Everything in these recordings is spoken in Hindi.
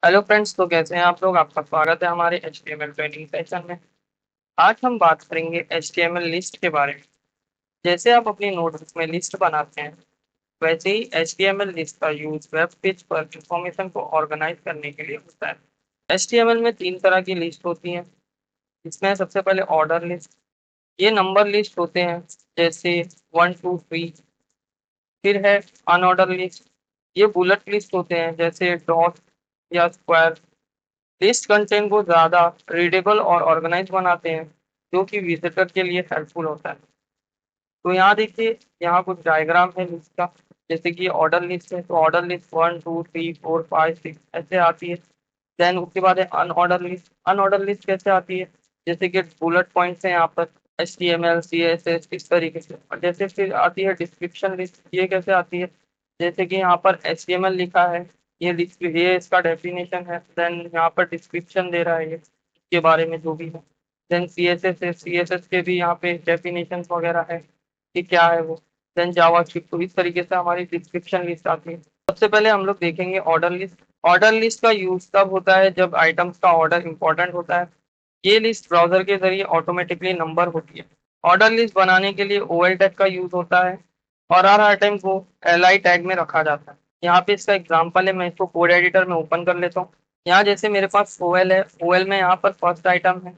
हेलो फ्रेंड्स, तो कैसे हैं आप लोग। आपका स्वागत है हमारे HTML ट्रेनिंग सेशन में। आज हम बात करेंगे HTML लिस्ट के बारे में। जैसे आप अपनी नोटबुक में लिस्ट बनाते हैं, वैसे ही HTML लिस्ट का यूज वेब पेज पर इंफॉर्मेशन को ऑर्गेनाइज करने के लिए होता है। HTML में तीन तरह की लिस्ट होती हैं। इसमें सबसे पहले ऑर्डर लिस्ट। ये नंबर लिस्ट होते हैं, जैसे 1 2 3। फिर है अनऑर्डर लिस्ट। ये बुलेट लिस्ट होते हैं, जैसे डॉट या स्क्वायर। लिस्ट कंटेंट को ज़्यादा रीडेबल और ऑर्गेनाइज बनाते हैं, जो कि विजिटर के लिए हेल्पफुल होता है। तो यहाँ देखिए, यहाँ कुछ डायग्राम है लिस्ट का। जैसे कि ऑर्डर लिस्ट है, तो ऑर्डर लिस्ट 1 2 3 4 5 6 ऐसे आती है। देन उसके बाद है अनऑर्डर लिस्ट। अनऑर्डर लिस्ट कैसे आती है, जैसे कि बुलेट पॉइंट्स हैं यहाँ पर, HTML CSS इस तरीके से। और जैसे फिर आती है डिस्क्रिप्शन लिस्ट। ये कैसे आती है, जैसे कि यहाँ पर HTML लिखा है, ये इसका डेफिनेशन है। देन यहाँ पर डिस्क्रिप्शन दे रहा है ये इसके बारे में जो भी है। देन CSS है, CSS के भी यहाँ पे डेफिनेशन वगैरह है कि क्या है वो। Then JavaScript. तो इस तरीके से हमारी डिस्क्रिप्शन लिस्ट आती है। सबसे पहले हम लोग देखेंगे ऑर्डर लिस्ट। ऑर्डर लिस्ट का यूज तब होता है जब आइटम्स का ऑर्डर इंपॉर्टेंट होता है। ये लिस्ट ब्राउजर के जरिए ऑटोमेटिकली नंबर होती है। ऑर्डर लिस्ट बनाने के लिए OL टैग का यूज होता है और हर आइटम को LI टैग में रखा जाता है। यहाँ पे इसका एग्जांपल है, मैं इसको कोड एडिटर में ओपन कर लेता हूँ। यहाँ जैसे मेरे पास OL है, OL में यहाँ पर फर्स्ट आइटम है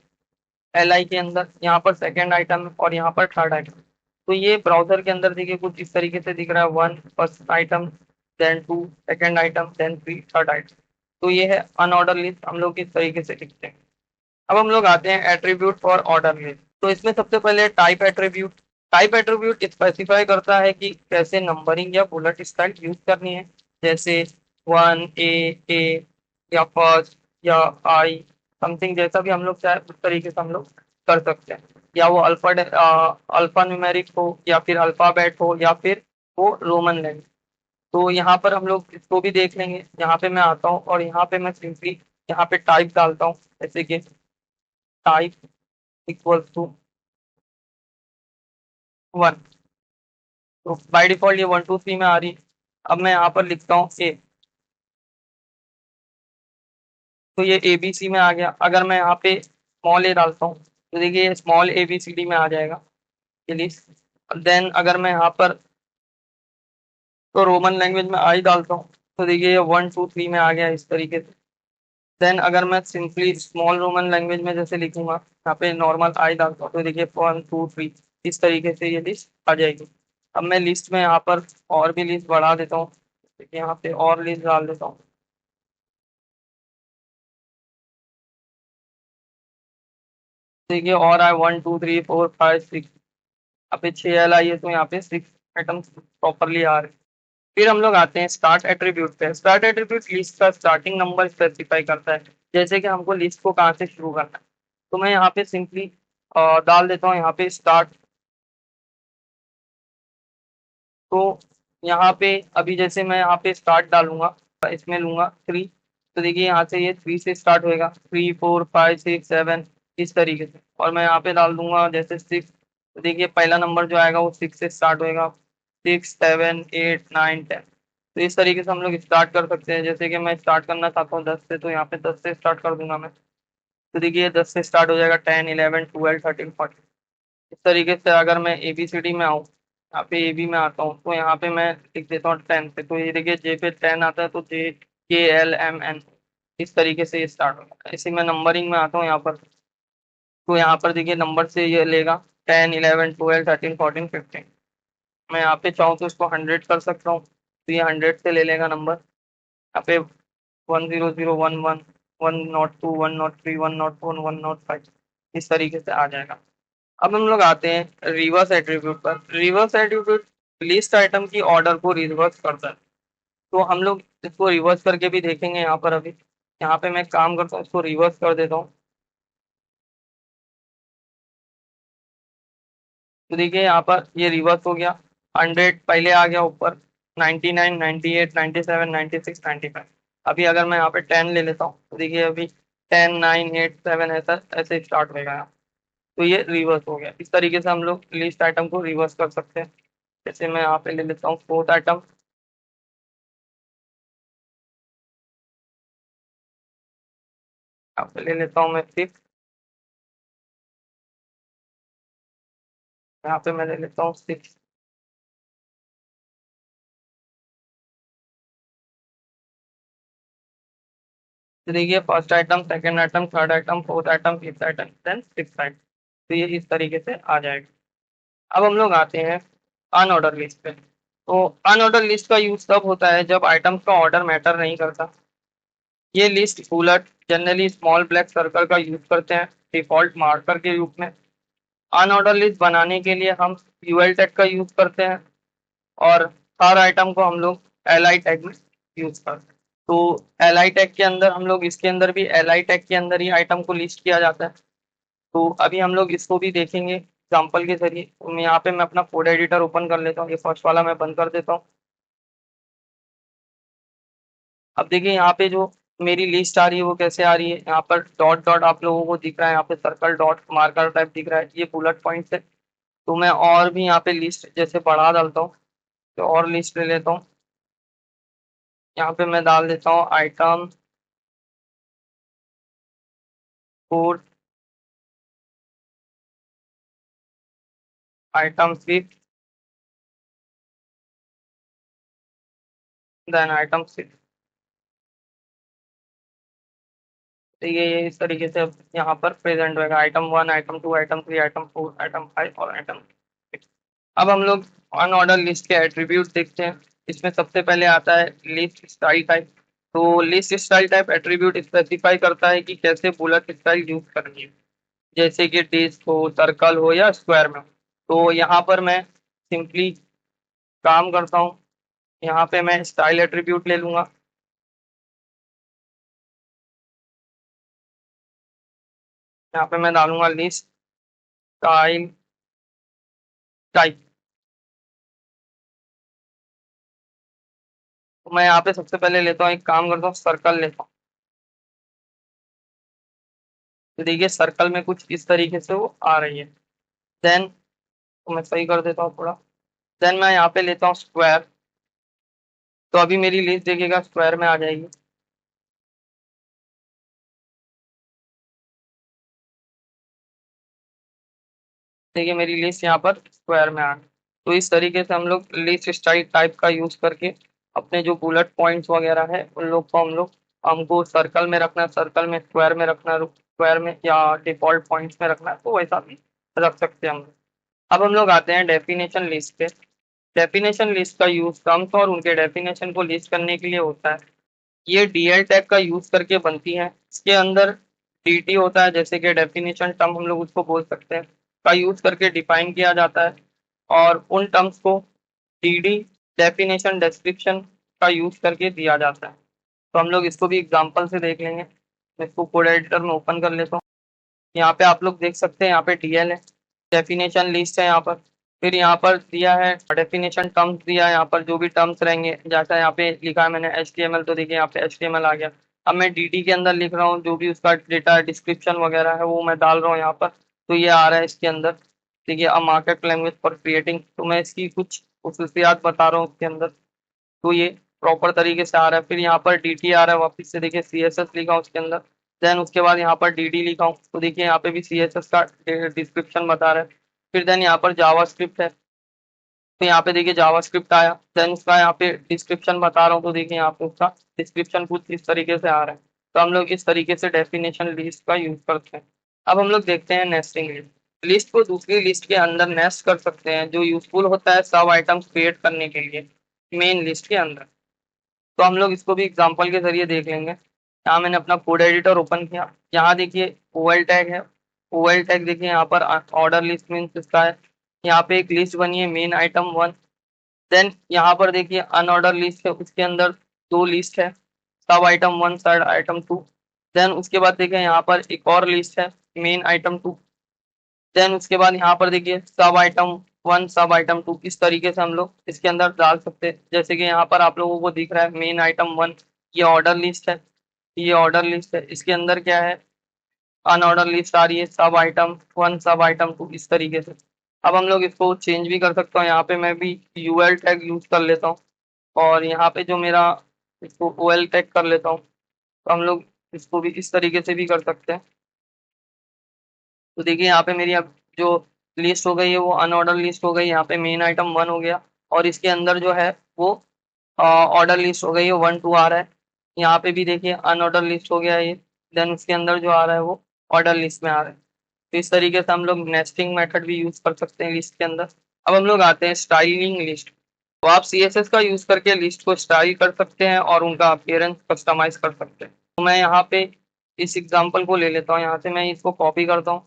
LI के अंदर, यहाँ पर सेकंड आइटम है और यहाँ पर थर्ड आइटम। तो ये ब्राउजर के अंदर देखिए कुछ इस तरीके से दिख रहा है, 1 first item, then 2 second item, then 3 third item. तो ये है अनऑर्डर लिस्ट, हम लोग इस तरीके से लिखते हैं। अब हम लोग आते हैं एट्रीब्यूट फॉर ऑर्डर लिस्ट। तो इसमें सबसे पहले type attribute. Type attribute specify करता है कि कैसे नंबरिंग या बुलेट स्टाइल यूज करनी है, जैसे 1 A या फर्स्ट या आई समथिंग, जैसा भी हम लोग चाहे उस तरीके से हम लोग कर सकते हैं। या वो अल्फा न्यूमेरिक हो, या फिर अल्फाबेट हो, या फिर वो रोमन लेंगे। तो यहाँ पर हम लोग इसको भी देख लेंगे। यहाँ पे मैं आता हूँ और यहाँ पे मैं सिंपली यहाँ पे टाइप डालता हूँ, जैसे कि टाइप इक्वल टू 1। तो बाय डिफॉल्ट ये 1 2 3 में आ रही है। अब मैं यहाँ पर लिखता हूँ ए, तो ये ABC में आ गया। अगर मैं यहाँ पे स्मॉल ए डालता हूँ, तो देखिए ये स्मॉल ABCD में आ जाएगा ये लिस्ट। देन अगर मैं यहाँ पर तो रोमन लैंग्वेज में आई डालता हूँ, तो देखिए ये 1 2 3 में आ गया इस तरीके से। देन अगर मैं सिंपली स्मॉल रोमन लैंग्वेज में जैसे लिखूंगा, यहाँ पे नॉर्मल आई डालता हूँ, तो देखिए 1 2 3 इस तरीके से ये लिस्ट आ जाएगी। अब मैं लिस्ट में यहाँ पर और भी लिस्ट बढ़ा देता हूँ। देखिए यहाँ पे और लिस्ट डाल देता हूँ। देखिए और आए 1 2 3 4 5 6। यहाँ पे 6 आई है, तो यहाँ पे 6 आइटम्स प्रॉपरली आ रहे हैं। फिर हम लोग आते हैं स्टार्ट एट्रीब्यूट पे। स्टार्ट एट्रीब्यूट लिस्ट का स्टार्टिंग नंबर स्पेसिफाई करता है, जैसे कि हमको लिस्ट को कहाँ से शुरू करना है। तो मैं यहाँ पे सिंपली डाल देता हूँ यहाँ पे स्टार्ट। तो यहाँ पे अभी जैसे मैं यहाँ पे स्टार्ट डालूंगा, इसमें लूंगा 3। तो देखिए यहाँ से ये 3 से स्टार्ट होएगा, 3 4 5 6 7 इस तरीके से। और मैं यहाँ पे डाल दूंगा जैसे 6। तो देखिए पहला नंबर जो आएगा वो 6 से स्टार्ट होएगा, 6 7 8 9 10। तो इस तरीके से हम लोग स्टार्ट कर सकते हैं। जैसे कि मैं स्टार्ट करना चाहता हूँ 10 से, तो यहाँ पे 10 से स्टार्ट कर दूंगा मैं। तो देखिए 10 से स्टार्ट हो जाएगा, 10 11 12 13 14। इस तरीके से अगर मैं ABCD में आऊँ, यहाँ पे AB में आता हूँ, तो यहाँ पे मैं लिख देता हूँ 10 से। तो ये देखिए J पे 10 आता है, तो JKLMN इस तरीके से ये स्टार्ट होगा। इसी में नंबरिंग में आता हूँ यहाँ पर, तो यहाँ पर देखिए नंबर से ये लेगा 10 11 12 13 14 15। मैं यहाँ पे चाहूँ तो इसको 100 कर सकता हूँ, तो ये 100 से ले लेगा नंबर। यहाँ पे 100 11 102 103 104 105 इस तरीके से आ जाएगा। अब हम लोग आते हैं रिवर्स एट्रीब्यूट पर। रिवर्स एट्रीब्यूट लिस्ट आइटम की ऑर्डर को रिवर्स करता है। तो हम लोग इसको रिवर्स करके भी देखेंगे यहाँ पर। अभी यहाँ पे मैं काम करता हूँ, इसको रिवर्स कर देता हूँ। तो देखिए यहाँ पर ये रिवर्स हो गया। 100 पहले आ गया ऊपर, 99 98 97 96 95। अभी अगर मैं यहाँ पे 10 ले लेता हूँ, तो देखिए अभी 10 9 8 7 ऐसा ऐसे स्टार्ट होगा यहाँ। तो ये रिवर्स हो गया। इस तरीके से हम लोग लिस्ट आइटम को रिवर्स कर सकते हैं। जैसे मैं यहाँ पे ले लेता हूँ फोर्थ आइटम। यहाँ पे ले लेता हूँ मैं 6, यहाँ पे मैं ले लेता हूँ 6। तो देखिए first item, second item, third item, fourth item, fifth item, then six item. तो ये इस तरीके से आ जाएगा। अब हम लोग आते हैं अनऑर्डर लिस्ट पे। तो अनऑर्डर लिस्ट का यूज तब होता है जब आइटम्स का ऑर्डर मैटर नहीं करता। ये list bullet generally small black circle का यूज करते हैं डिफॉल्ट मार्कर के रूप में। अनऑर्डर लिस्ट बनाने के लिए हम यूएल टैग का यूज करते हैं और हर आइटम को हम लोग एलआई टैग में यूज करते हैं। तो एलआई टैग के अंदर हम लोग इसके अंदर भी एलआई टैग के अंदर ही आइटम को लिस्ट किया जाता है। तो अभी हम लोग इसको भी देखेंगे एग्जाम्पल के जरिए। तो यहाँ पे मैं अपना कोड एडिटर ओपन कर लेता हूँ, ये फर्स्ट वाला मैं बंद कर देता हूँ। अब देखिए यहाँ पे जो मेरी लिस्ट आ रही है वो कैसे आ रही है, यहाँ पर डॉट डॉट आप लोगों को दिख रहा है, यहाँ पे सर्कल डॉट मार्कर टाइप दिख रहा है, ये बुलेट पॉइंट है। तो मैं और भी यहाँ पे लिस्ट जैसे बढ़ा डालता हूँ, तो और लिस्ट ले लेता हूँ। यहाँ पे मैं डाल देता हूँ item code, item 6, then item 6। तो ये इस तरीके से अब यहाँ पर प्रेजेंट होगा item 1, item 2, item 3, item 4, item 5 और आइटम 6। अब हम लोग अनऑर्डर लिस्ट के एट्रीब्यूट देखते हैं। इसमें सबसे पहले आता है लिस्ट स्टाइल टाइप। तो list style type attribute specify करता है कि कैसे बुलेट स्टाइल यूज करनी है, जैसे कि डिस्क हो, सर्कल हो या स्क्वायर में हो। तो यहाँ पर मैं सिंपली काम करता हूँ, यहाँ पे मैं स्टाइल एट्रीब्यूट ले लूंगा। यहाँ पे मैं डालूंगा लिस्ट स्टाइल टाइप। तो मैं यहाँ पे सबसे पहले लेता हूँ, एक काम करता हूँ सर्कल लेता हूँ। तो देखिए सर्कल में कुछ इस तरीके से वो आ रही है। देन तो मैं सही कर देता हूँ थोड़ा। देन मैं यहाँ पे लेता हूँ स्क्वायर। तो अभी मेरी लिस्ट देखिएगा स्क्वायर में आ जाएगी। देखिए मेरी लिस्ट यहाँ पर स्क्वायर में आ गई। तो इस तरीके से हम लोग लिस्ट स्टाइल टाइप का यूज करके अपने जो बुलेट पॉइंट्स वगैरह है उन लोग को हम लोग, हमको सर्कल में रखना है, सर्कल में स्क्वायर में रखना है, स्क्वायर में या डिफॉल्ट पॉइंट्स में रखना है, तो वैसा भी रख सकते हैं हम लोग। अब हम लोग आते हैं डेफिनेशन लिस्ट पे। डेफिनेशन लिस्ट का यूज टर्म्स और उनके डेफिनेशन को लिस्ट करने के लिए होता है। ये डीएल टैग का यूज करके बनती है। इसके अंदर डीटी होता है, जैसे कि डेफिनेशन टर्म हम लोग उसको बोल सकते हैं, का यूज करके डिफाइन किया जाता है। और उन टर्म्स को डीडी डेफिनेशन डिस्क्रिप्शन का यूज करके दिया जाता है। तो हम लोग इसको भी एग्जांपल से देख लेंगे। मैं इसको कोड एडिटर में ओपन कर लेता हूँ। यहाँ पे आप लोग देख सकते हैं, यहाँ पे डीएल है, डेफिनेशन लिस्ट है यहाँ पर। फिर यहाँ पर दिया है डेफिनेशन टर्म्स दिया है, यहाँ पर जो भी टर्म्स रहेंगे, जैसा यहाँ पे लिखा है मैंने HTML, तो देखिए यहाँ पे HTML आ गया। अब मैं DT के अंदर लिख रहा हूँ, जो भी उसका डेटा डिस्क्रिप्शन वगैरह है वो मैं डाल रहा हूँ यहाँ पर। तो ये आ रहा है इसके अंदर। देखिए a market language for creating, तो मैं इसकी कुछ खसूसियात बता रहा हूँ उसके अंदर। तो ये प्रॉपर तरीके से आ रहा है। फिर यहाँ पर DT आ रहा है, वापस से देखिए CSS लिखा हूँ उसके अंदर। देन उसके बाद यहाँ पर DD लिखा हूँ, तो देखिए यहाँ पे भी CSS का डिस्क्रिप्शन बता रहा है। फिर देन यहाँ पर जावास्क्रिप्ट है, तो यहाँ पे देखिए जावास्क्रिप्ट आया। देन उसका यहाँ पे डिस्क्रिप्शन बता रहा हूँ, तो देखिए यहाँ पे उसका डिस्क्रिप्शन कुछ इस तरीके से आ रहा है। तो हम लोग इस तरीके से डेफिनेशन लिस्ट का यूज करते हैं। अब हम लोग देखते हैं नेस्टिंग लिस्ट। लिस्ट को दूसरी लिस्ट के अंदर नेस्ट कर सकते हैं, जो यूजफुल होता है सब आइटम्स क्रिएट करने के लिए मेन लिस्ट के अंदर। तो हम लोग इसको भी एग्जांपल के जरिए देख लेंगे। यहाँ मैंने अपना कोड एडिटर ओपन किया, यहाँ देखिए ओएल टैग है। ओएल टैग देखिए यहाँ पर ऑर्डर लिस्ट मीन्स इसका है। यहाँ पे एक लिस्ट बनी है मेन आइटम 1। देन यहाँ पर देखिए अनऑर्डर लिस्ट है, उसके अंदर दो लिस्ट है, सब आइटम 1, सब आइटम 2। देन उसके बाद देखिए यहाँ पर एक और लिस्ट है मेन आइटम 2। देन उसके बाद यहाँ पर देखिए सब आइटम 1, सब आइटम 2। इस तरीके से हम लोग इसके अंदर डाल सकते हैं। जैसे कि यहाँ पर आप लोगों को दिख रहा है मेन आइटम 1, ये ऑर्डर लिस्ट है, ये ऑर्डर लिस्ट है। इसके अंदर क्या है, अनऑर्डर लिस्ट आ रही है, सब आइटम 1, सब आइटम 2, इस तरीके से। अब हम लोग इसको चेंज भी कर सकते हैं, यहाँ पे मैं भी यूएल टैग यूज कर लेता हूँ और यहाँ पे जो मेरा इसको ओएल टैग कर लेता हूँ। तो हम लोग इसको भी इस तरीके से भी कर सकते हैं। तो देखिए यहाँ पे मेरी अब जो लिस्ट हो गई है वो अनऑर्डर लिस्ट हो गई। यहाँ पे मेन आइटम 1 हो गया और इसके अंदर जो है वो ऑर्डर लिस्ट हो गई है, 1 2 आ रहा है। यहाँ पे भी देखिए अनऑर्डर लिस्ट हो गया है ये, देन उसके अंदर जो आ रहा है वो ऑर्डर लिस्ट में आ रहा है। तो इस तरीके से हम लोग नेस्टिंग मेथड भी यूज कर सकते हैं लिस्ट के अंदर। अब हम लोग आते हैं स्टाइलिंग लिस्ट। तो आप CSS का यूज करके लिस्ट को स्टाइल कर सकते हैं और उनका अपीयरेंस कस्टमाइज कर सकते हैं। तो मैं यहाँ पे इस एग्जांपल को ले लेता हूँ, यहाँ से मैं इसको कॉपी करता हूँ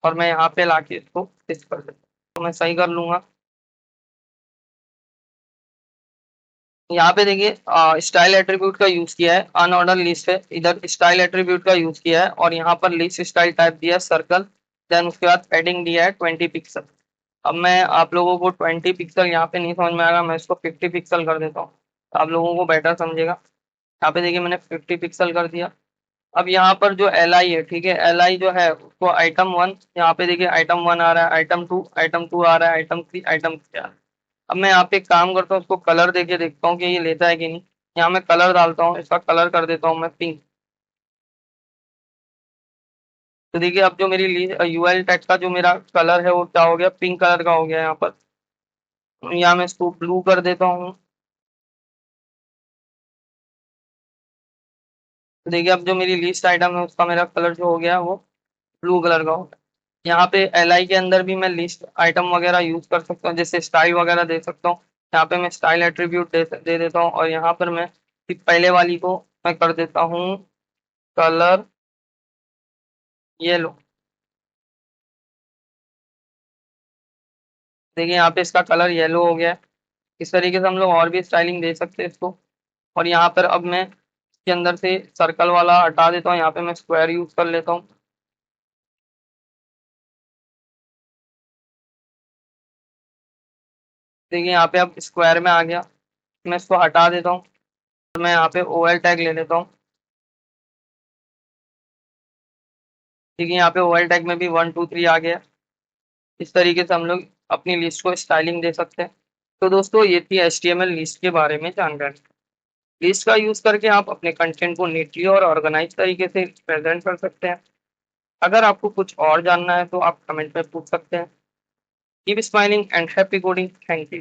और मैं यहाँ पे लाके इसको पेस्ट कर देता हूँ। तो मैं सही कर लूंगा। यहाँ पे देखिए स्टाइल एट्रीब्यूट का यूज किया है, अनऑर्डर लिस्ट है, इधर स्टाइल एट्रीब्यूट का यूज किया है और यहाँ पर लिस्ट स्टाइल टाइप दिया है सर्कल, देन उसके बाद पैडिंग दिया है 20 पिक्सल। अब मैं आप लोगों को 20 पिक्सल यहाँ पे नहीं समझ में आएगा, मैं इसको 50 पिक्सल कर देता हूँ, तो आप लोगों को बेटर समझेगा। यहाँ पे देखिए मैंने 50 पिक्सल कर दिया। अब यहाँ पर जो LI है, ठीक है, LI जो है उसको आइटम 1, यहाँ पे देखिए आइटम 1 आ रहा है, आइटम 2 आ रहा है, आइटम 3 आइटम 3 आ रहा है। अब मैं यहाँ पे एक काम करता हूँ, उसको कलर देके देखता हूँ कि ये लेता है कि नहीं। यहाँ मैं कलर डालता हूँ, इसका कलर कर देता हूँ मैं पिंक। तो देखिए अब जो मेरी UL टेक्स्ट का जो मेरा कलर है वो क्या हो गया, पिंक कलर का हो गया यहाँ पर। यहाँ मैं इसको ब्लू कर देता हूँ। तो देखिए अब जो मेरी लिस्ट आइटम है उसका मेरा कलर जो हो गया वो ब्लू कलर का हो गया। यहाँ पे LI के अंदर भी मैं लिस्ट आइटम वगैरह यूज कर सकता हूँ, जैसे स्टाइल वगैरह दे सकता हूँ। यहाँ पे मैं स्टाइल एट्रीब्यूट दे देता हूँ और यहाँ पर मैं सिर्फ पहले वाली को मैं कर देता हूँ कलर येलो। देखिए यहाँ पे इसका कलर येलो हो गया है। इस तरीके से हम लोग और भी स्टाइलिंग दे सकते हैं इसको। और यहाँ पर अब मैं इसके अंदर से सर्कल वाला हटा देता हूँ, यहाँ पे मैं स्क्वायर यूज कर लेता हूँ। देखिए यहाँ पे अब स्क्वायर में आ गया, मैं इसको हटा देता हूँ और मैं यहाँ पे OL टैग ले लेता हूँ। देखिए यहाँ पे OL टैग में भी 1 2 3 आ गया। इस तरीके से हम लोग अपनी लिस्ट को स्टाइलिंग दे सकते हैं। तो दोस्तों ये थी HTML लिस्ट के बारे में जानकारी। लिस्ट का यूज करके आप अपने कंटेंट को नीटली और ऑर्गेनाइज तरीके से प्रेजेंट कर सकते हैं। अगर आपको कुछ और जानना है तो आप कमेंट में पूछ सकते हैं। Keep smiling and happy coding. Thank you.